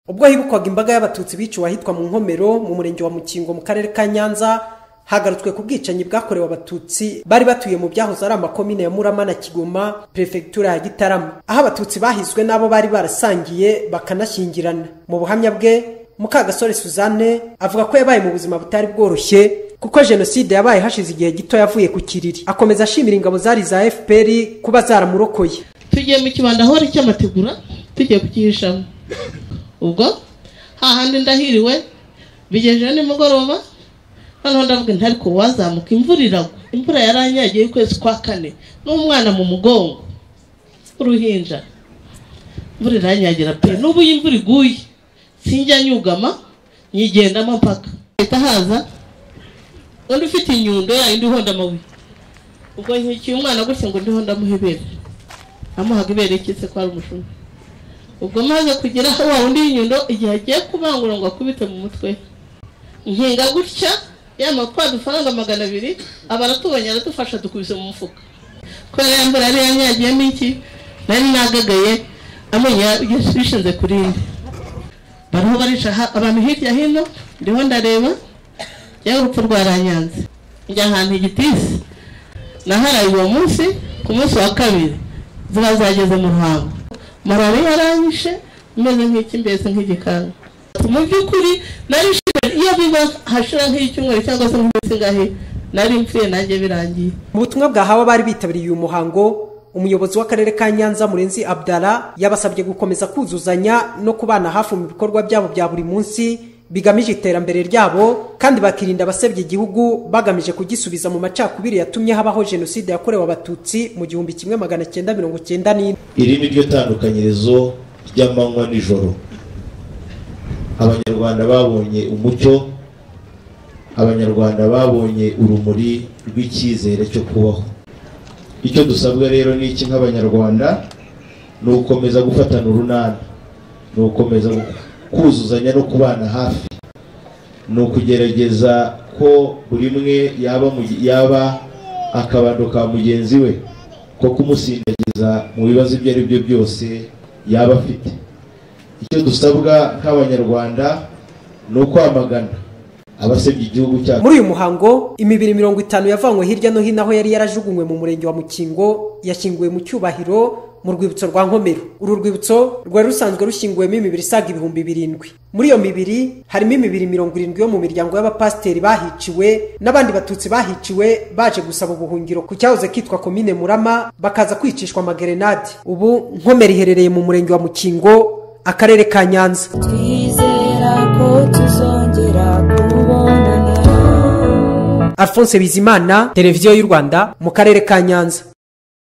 Ubwo hibukwaga imbaga y'abatutsi biciwe ahitwa mu Nkomero mu murenge wa Mukingo mu karere ka Nyanza, hagarutswe ku bwicanyi bwakorewe abatutsi bari batuye mu byahoze ari amakomine ya Murama na Kigoma, prefecture ya Gitarama, aho abatutsi bahizwe nabo bari barasangiye bakanashyingirana. Mu buhamya bwe, Mukagasore Suzanne avuga ko yabaye mu buzima butari bworoshye kuko jenoside yabaye hashize igihe gito yavuye ku kiriri. Akomeza ashimira ingabo zari za FPR kuba zaramurokoye. Tugiye mu kibanda hori cy'amategura, tugiye kukihishamo. Ubwo hahandi ndahiriwe bigejeje nimugoroba, hano ndavuga ntari ko wazamuka imvura iragwa. Imvura yaranyagiye ukwezi kwa 4 n'umwana mu mugongo uruhinja. Imvura iranyagira pe n'ubu imvura iguye sinjya nyugama nyigendamo mpaka itahaza undi ufite inyundo yindi honda amabuye. Ubwo nkikiye umwana gutse ngo ndihonda muhebere amuhaga ibere kise kwa umushumi. Ubwo maze kugira wa undi inyundo igihe agiye kubangura ngo akubite mu mutwe, nkinga gutya y'amapfa dufaranga 200 abaratubanya aradufasha dukubise mu mufuka. Kwera yambara ari yanyagiye miki nari nagagaye amenya yishinze kurindi. Bariho barisha abantu hirya hino ndiho ndareba ya urupfu rwaranyanze. Njya ahantu igitisi naharaye uwo munsi ku munsi wa 2 zageze mu Ruhango. Marari yaranyishe meze nk'iki mbese nk'igikanga. Mu byukuri nari iyo biba hashira nk'icyumweru cyangwa se nk'umunsi ngahe nari mfiye nanjye birangiye. Mu butumwa bwahawe bari bitabiriye uyu muhango, umuyobozi w'akarere ka Nyanza Murenzi Abdallah yabasabye gukomeza kuzuzanya no kubana hafi mu bikorwa byabo bya buri munsi bigamije iterambere ryabo, kandi bakirinda abasebye igihugu bagamije kugisubiza mu macakubiri yatumye habaho jenoside yakorewe abatutsi mu 1994. Iri ni ryo tandukanyirizo ry'amanywa n'ijoro. Abanyarwanda babonye umucyo, Abanyarwanda babonye urumuri rw'icyizere cyo kubaho. Icyo dusabwa rero ni iki nk'Abanyarwanda, ni ukomeza gufatana urunana, ni ukomeza kuzuzanya no kubana hafi, ni ukugerageza ko buri mwe yaba akabando ka mugenzi we ko kumusindagiza mu bibazo ibyo ari byo byose yaba afite. Icyo dusabwa nk'Abanyarwanda ni ukwamagana abasebye igihugu cyacu. Muri uyu muhango imibiri 50 yavanywe hirya no hino aho yari yarajugunywe mu murenge wa Mukingo yashyinguwe mu cyubahiro mu rwibutso rwa Nkomero. Uru rwibutso rwari rusanzwe rushyinguwemo imibiri isaga 7,000. Muri iyo mibiri harimo imibiri 70 yo mu miryango y'abapasteri bahiciwe n'abandi batutsi bahiciwe baje gusaba ubuhungiro ku cyahoze kitwa komine Murama bakaza kwicishwa amagerenade. Ubu Nkomero iherereye mu murenge wa Mukingo, akarere ka Nyanza. Twizera ko tuzongera kubonana. Alphonse Bizimana, Televiziyo y'u Rwanda mu karere ka Nyanza.